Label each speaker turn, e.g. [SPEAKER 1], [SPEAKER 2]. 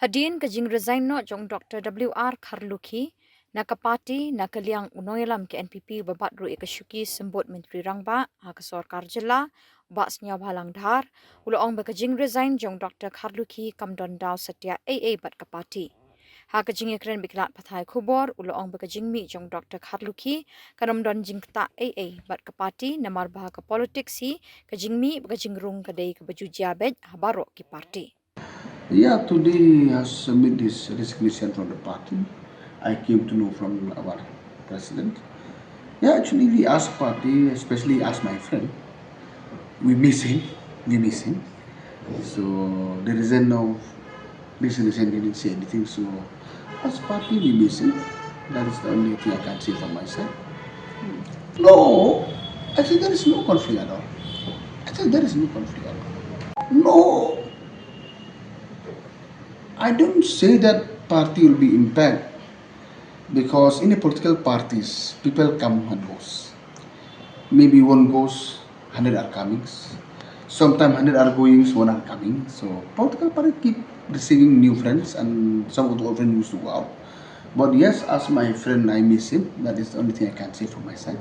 [SPEAKER 1] Hadin kajing resign no jong Dr. W.R. Kharlukhi nakapati nakaliang unoyalam ke NPP babat ru ikashuki sembut Menteri Rangba hakasor Khubor ba Sniawbha langdhar uloong bakajing resign jong Dr. Kharlukhi kamdon daw satya AA bat kapati. Hakajing ekren biklat pathai Khubor uloong bakajing mi jong Dr. Kharlukhi kanomdon jingta AA bat kapati namar bahaka politik si kajing mi bakajing rung kadai kabaju jabet habaro ki parti.
[SPEAKER 2] Yeah, today has submit this resignation from the party. I came to know from our president. Yeah, actually we asked party, especially asked my friend. We miss him. We miss him. So there isn't no resignation, didn't say anything. So as party we miss him. That is the only thing I can say from my side. No, actually there is no conflict at all. Actually there is no conflict at all. No. I don't say that party will be impact because in a political parties people come and goes. Maybe one goes, 100 are coming. Sometimes 100 are going, one are coming. So political party keep receiving new friends and some of the old friends used to go out. But yes, as my friend, I miss him. That is the only thing I can say from my side.